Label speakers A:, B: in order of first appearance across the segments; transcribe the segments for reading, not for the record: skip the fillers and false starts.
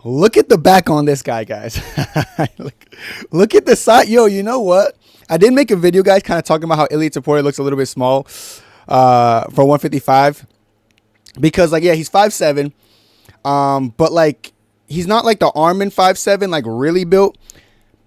A: Look at the back on this guy, guys. look at the side. Yo, you know what? I did make a video, guys, kind of talking about how Ilia Topuria looks a little bit small for 155. Because, like, yeah, he's 5'7". But, like, he's not like the Armin 5'7", like, really built.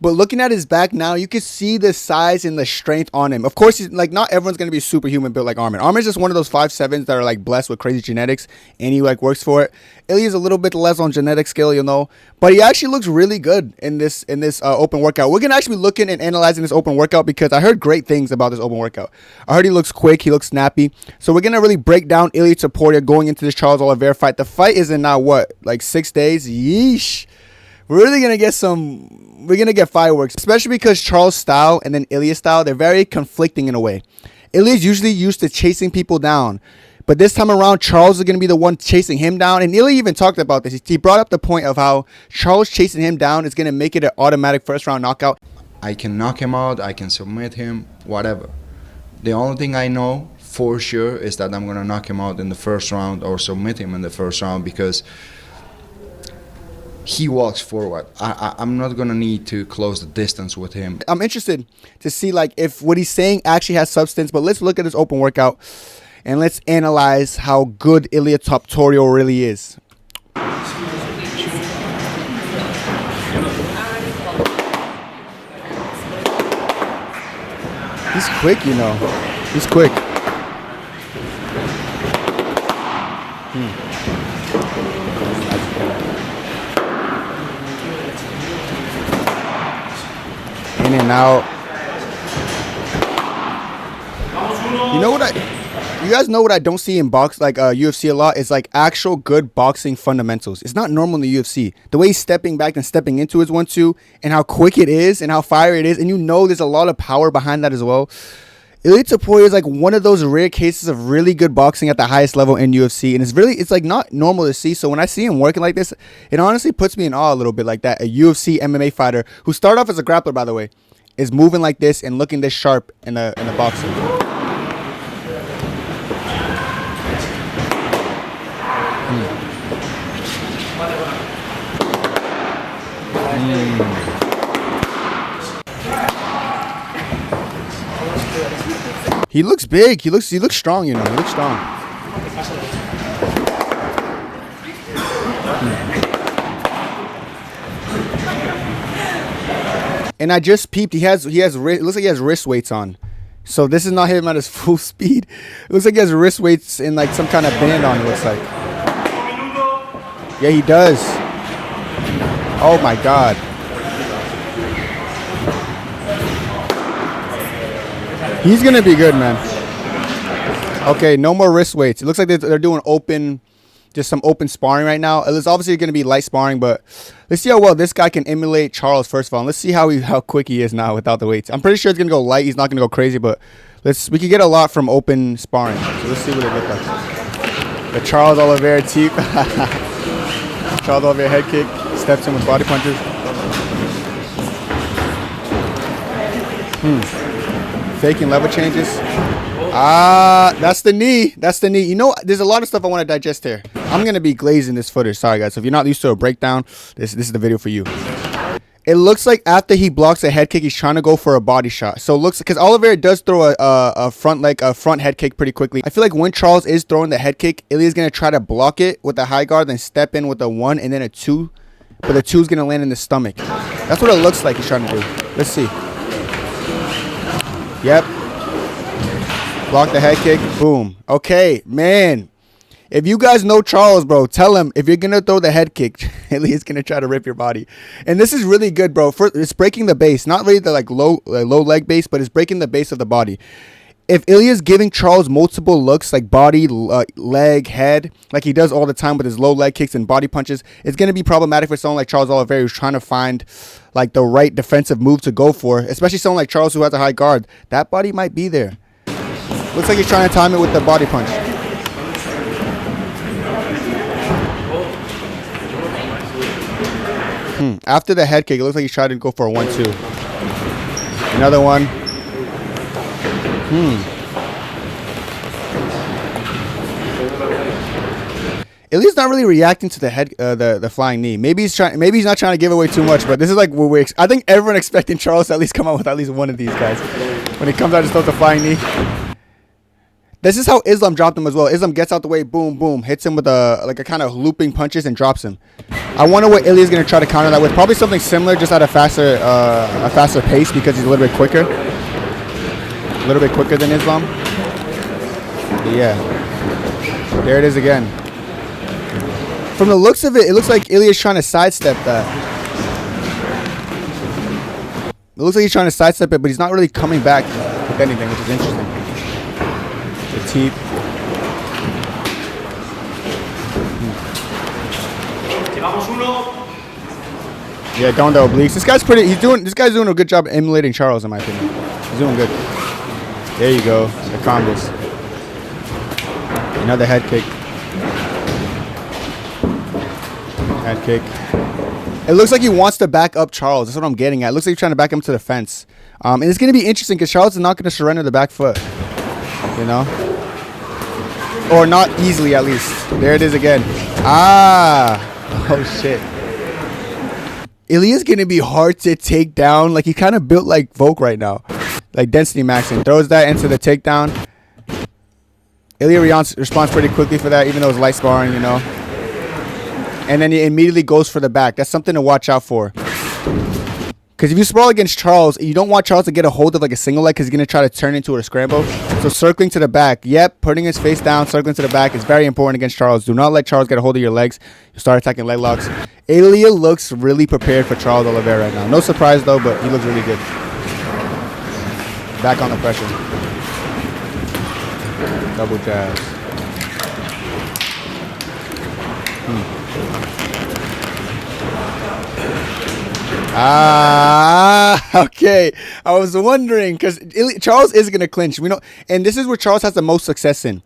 A: But looking at his back now, you can see the size and the strength on him. Of course, he's, like, not everyone's going to be superhuman built like Armin. Armin's just one of those 5'7s that are, like, blessed with crazy genetics, and he, like, works for it. Ilia's a little bit less on genetic skill, you know. But he actually looks really good in this open workout. We're going to actually be looking and analyzing this open workout because I heard great things about this open workout. I heard he looks quick. He looks snappy. So we're going to really break down Ilia Topuria going into this Charles Oliveira fight. The fight is in now, what, like 6 days? Yeesh. We're really going to get we're going to get fireworks, especially because Charles' style and then Ilia's style, they're very conflicting in a way. Ilia's usually used to chasing people down, but this time around, Charles is going to be the one chasing him down. And Ilia even talked about this. He brought up the point of how Charles chasing him down is going to make it an automatic first round knockout.
B: I can knock him out, I can submit him, whatever. The only thing I know for sure is that I'm going to knock him out in the first round or submit him in the first round because he walks forward. I'm not going to need to close the distance with him.
A: I'm interested to see like if what he's saying actually has substance, but let's look at this open workout and let's analyze how good Ilia Topuria really is. He's quick, you know. He's quick. In and out. You guys know what I don't see in UFC a lot is like actual good boxing fundamentals. It's not normal in the UFC. The way he's stepping back and stepping into his 1-2 and how quick it is and how fiery it is, and you know there's a lot of power behind that as well. Ilia Topuria is like one of those rare cases of really good boxing at the highest level in UFC, and it's like not normal to see. So when I see him working like this, it honestly puts me in awe a little bit like that. A UFC MMA fighter who started off as a grappler, by the way, is moving like this and looking this sharp in the boxing. He looks big. He looks strong, you know. He looks strong. And I just peeped. It looks like he has wrist weights on. So this is not him at his full speed. It looks like he has wrist weights and like some kind of band on, it looks like. Yeah, he does. Oh my God. He's going to be good, man. Okay, no more wrist weights. It looks like they're doing just some open sparring right now. It's obviously going to be light sparring, but let's see how well this guy can emulate Charles first of all. And let's see how quick he is now without the weights. I'm pretty sure it's going to go light. He's not going to go crazy, but we can get a lot from open sparring. So let's see what it looks like. The Charles Oliveira teep. Charles Oliveira head kick. Steps in with body punches. Faking level changes. That's the knee. That's the knee. You know, there's a lot of stuff I want to digest here. I'm going to be glazing this footage. Sorry, guys. So if you're not used to a breakdown, this is the video for you. It looks like after he blocks a head kick, he's trying to go for a body shot. So it looks, because Oliveira does throw a front head kick pretty quickly. I feel like when Charles is throwing the head kick, Ilia's going to try to block it with a high guard, then step in with a 1 and then a 2. But the 2 is going to land in the stomach. That's what it looks like he's trying to do. Let's see. Yep. Block the head kick. Boom. Okay, man. If you guys know Charles, bro, tell him if you're going to throw the head kick, Ilia's going to try to rip your body. And this is really good, bro. It's breaking the base. Not really the like low leg base, but it's breaking the base of the body. If Ilia's giving Charles multiple looks like body, leg, head, like he does all the time with his low leg kicks and body punches, it's going to be problematic for someone like Charles Oliveira who's trying to find like the right defensive move to go for, especially someone like Charles who has a high guard. That body might be there. Looks like he's trying to time it with the body punch. After the head kick, it looks like he's trying to go for a 1-2. Another one. Ilia's not really reacting to the head, the flying knee. Maybe he's not trying to give away too much, but this is like what I think everyone expecting Charles to at least come out with at least one of these guys. When he comes out, just throws the flying knee. This is how Islam dropped him as well. Islam gets out the way, boom, boom, hits him with a kind of looping punches and drops him. I wonder what Ilia's gonna try to counter that with. Probably something similar, just at a faster pace because he's a little bit quicker. A little bit quicker than Islam. But yeah, there it is again. From the looks of it, it looks like Ilia's trying to sidestep that. It looks like he's trying to sidestep it, but he's not really coming back with anything, which is interesting. The teep. Yeah, down the obliques. This guy's doing a good job emulating Charles, in my opinion. He's doing good. There you go. The combos. Another head kick. Head kick. It looks like he wants to back up Charles. That's what I'm getting at. It looks like he's trying to back him to the fence. And it's going to be interesting because Charles is not going to surrender the back foot. You know? Or not easily, at least. There it is again. Ah! Oh, shit. Ilia's going to be hard to take down. Like, he kind of built like Volk right now. Like, density maxing. Throws that into the takedown. Ilia responds pretty quickly for that, even though it's light sparring, you know? And then he immediately goes for the back. That's something to watch out for. Because if you sprawl against Charles, you don't want Charles to get a hold of like a single leg because he's going to try to turn into a scramble. So circling to the back. Yep, putting his face down, circling to the back is very important against Charles. Do not let Charles get a hold of your legs. You start attacking leg locks. Ilia looks really prepared for Charles Oliveira right now. No surprise though, but he looks really good. Back on the pressure. Double jabs. Okay. I was wondering because Charles is gonna clinch. We know, and this is where Charles has the most success in.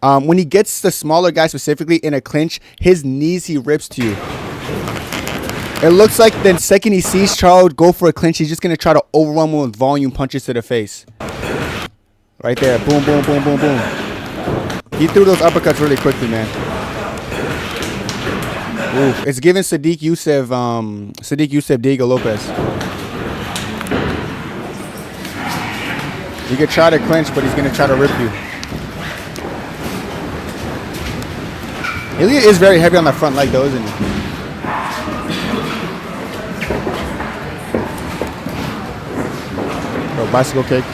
A: When he gets the smaller guy specifically in a clinch, his knees he rips to you. It looks like the second he sees Charles go for a clinch, he's just gonna try to overwhelm him with volume punches to the face. Right there, boom, boom, boom, boom, boom. He threw those uppercuts really quickly, man. Oof. It's giving Sadiq Youssef Diego Lopez. You could try to clinch, but he's going to try to rip you. Ilia is very heavy on the front leg, though, isn't he? Bicycle kick.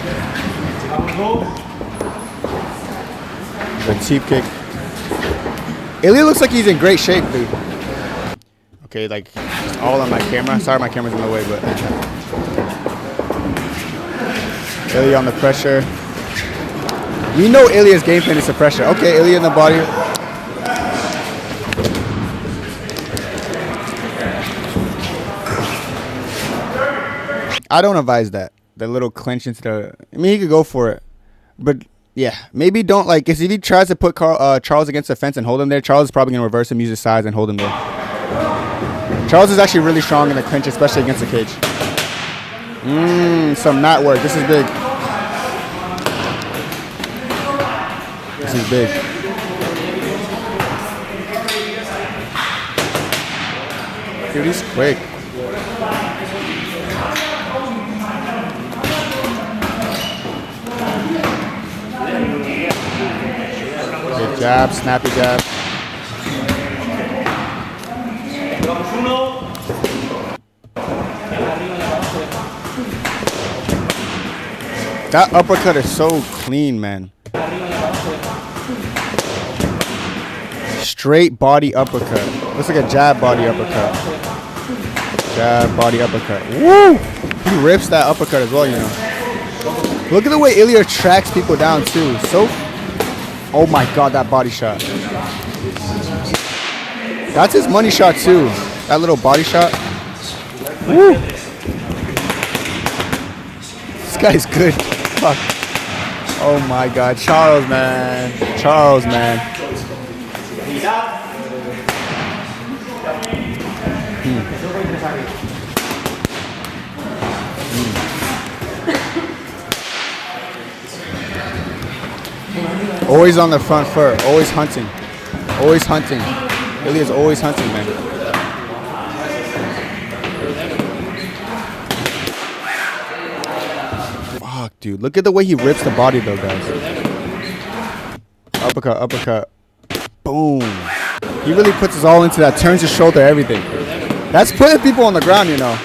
A: The teep kick. Ilia looks like he's in great shape, dude. Okay, like, all on my camera. Sorry my camera's in the way, but... Ilia on the pressure. We know Ilia's game plan is the pressure. Okay, Ilia in the body. I don't advise that. The little clinch into the... I mean, he could go for it. But, yeah. Maybe don't, like... Because if he tries to put Charles against the fence and hold him there, Charles is probably going to reverse him, use his size, and hold him there. Charles is actually really strong in the clinch, especially against the cage. Some mat work. This is big. This is big. Dude, he's quick. Good jab, snappy jab. That uppercut is so clean, man. Straight body uppercut. Looks like a jab body uppercut. Jab body uppercut. Woo! He rips that uppercut as well, you know. Look at the way Ilia tracks people down, too. So... Oh my god, that body shot. That's his money shot, too. That little body shot. Woo! This guy's good. Fuck. Oh my god. Charles, man. Charles, man. Always on the front foot. Always hunting. Always hunting. Ilia's always hunting, man. Fuck, dude. Look at the way he rips the body, though, guys. Uppercut, uppercut. Boom. He really puts his all into that. Turns his shoulder, everything. That's putting people on the ground, you know.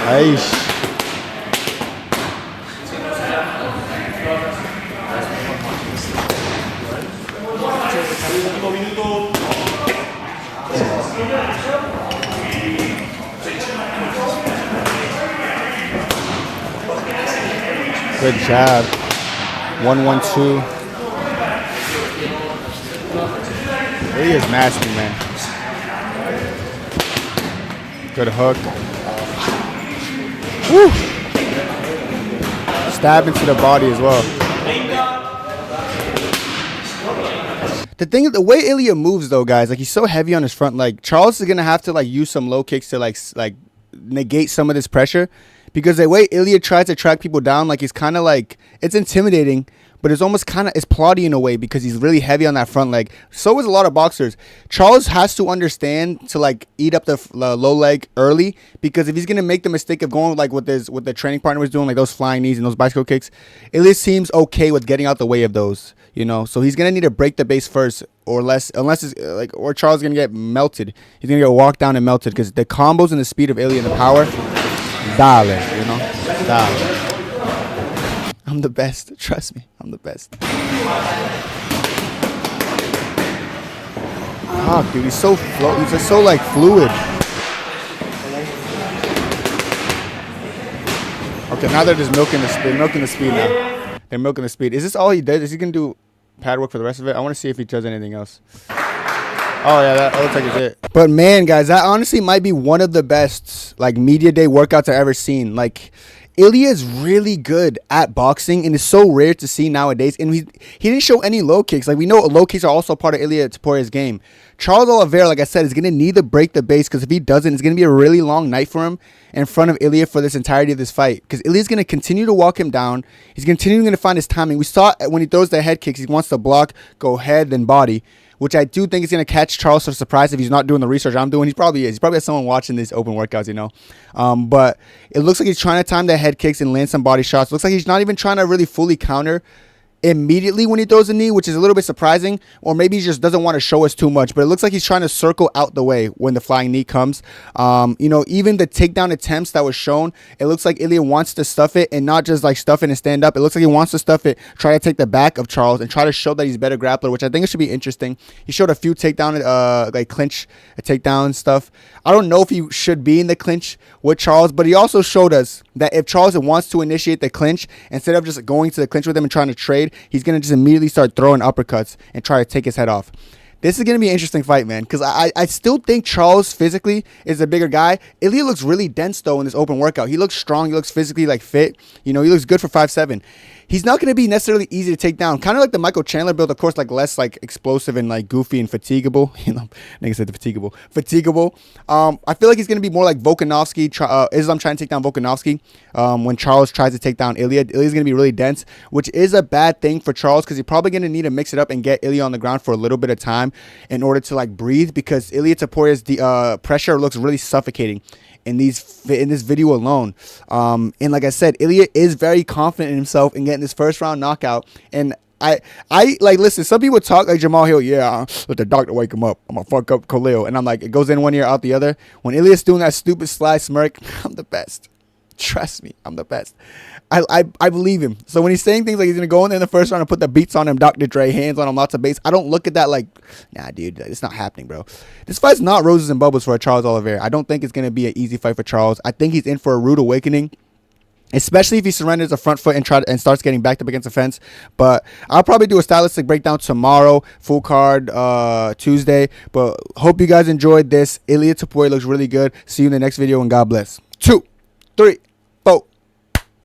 A: Aish. Good jab. 1-1-2. He is nasty, man. Good hook. Woo! Stab into the body as well. The way Ilia moves, though, guys, like, he's so heavy on his front leg. Charles is gonna have to like use some low kicks to like negate some of this pressure, because the way Ilia tries to track people down, like, he's kind of like, it's intimidating, but it's almost kind of, it's plotty in a way, because he's really heavy on that front leg. So is a lot of boxers. Charles has to understand to like eat up the low leg early, because if he's gonna make the mistake of going like what the training partner was doing, like those flying knees and those bicycle kicks, Ilia seems okay with getting out the way of those, you know. So he's gonna need to break the base first, or less, unless it's like, or Charles is gonna get melted. He's gonna get walked down and melted, because the combos and the speed of Ilia and the power, dale, you know, dale. I'm the best. Trust me, I'm the best. Oh, dude, he's so he's just so like fluid. Okay, now they're just milking the speed now. They're milking the speed. Is this all he does? Is he gonna do pad work for the rest of it? I want to see if he does anything else. Oh yeah, that looks like it's it. But man, guys, that honestly might be one of the best like media day workouts I've ever seen. Like, Ilia is really good at boxing, and it's so rare to see nowadays. And he didn't show any low kicks. Like, we know low kicks are also part of Ilia Topuria's game. Charles Oliveira, like I said, is going to need to break the base, because if he doesn't, it's going to be a really long night for him in front of Ilia for this entirety of this fight. Because Ilia's going to continue to walk him down. He's continuing to find his timing. We saw when he throws the head kicks, he wants to block, go head, then body, which I do think is going to catch Charles for surprise if he's not doing the research I'm doing. He probably is. He probably has someone watching these open workouts, you know. But it looks like he's trying to time the head kicks and land some body shots. Looks like he's not even trying to really fully counter immediately when he throws a knee, which is a little bit surprising, or maybe he just doesn't want to show us too much. But it looks like he's trying to circle out the way when the flying knee comes. You know, even the takedown attempts that was shown, it looks like Ilia wants to stuff it, and not just like stuff it and stand up. It looks like he wants to stuff it, try to take the back of Charles and try to show that he's a better grappler, which I think it should be interesting. He showed a few takedown like clinch takedown stuff. I don't know if he should be in the clinch with Charles, but he also showed us that if Charles wants to initiate the clinch, instead of just going to the clinch with him and trying to trade, he's going to just immediately start throwing uppercuts and try to take his head off. This is going to be an interesting fight, man, because I still think Charles physically is a bigger guy. Ilia looks really dense, though, in this open workout. He looks strong. He looks physically, like, fit. You know, he looks good for 5'7". He's not going to be necessarily easy to take down. Kind of like the Michael Chandler build, of course, like less like explosive and like goofy and fatigable. You know, nigga said the fatigable. Fatigable. I feel like he's going to be more like Volkanovski. Islam trying to take down Volkanovski. When Charles tries to take down Ilia, Ilia's going to be really dense, which is a bad thing for Charles, because he's probably going to need to mix it up and get Ilia on the ground for a little bit of time in order to like breathe, because Ilia Topuria's pressure looks really suffocating in this video alone. And like I said, Ilia is very confident in himself in getting this first round knockout. And I like, listen, some people talk like Jamal Hill, yeah, let the doctor wake him up, I'm gonna fuck up Khalil, and I'm like, it goes in one ear out the other. When Ilia's doing that stupid sly smirk, I'm the best. Trust me, I'm the best. I believe him. So when he's saying things like he's going to go in there in the first round and put the beats on him, Dr. Dre, hands on him, lots of bass, I don't look at that like, nah, dude, it's not happening, bro. This fight's not roses and bubbles for a Charles Oliveira. I don't think it's going to be an easy fight for Charles. I think he's in for a rude awakening, especially if he surrenders a front foot and starts getting backed up against the fence. But I'll probably do a stylistic breakdown tomorrow, full card Tuesday. But hope you guys enjoyed this. Ilia Topuria looks really good. See you in the next video, and God bless. 2, 3.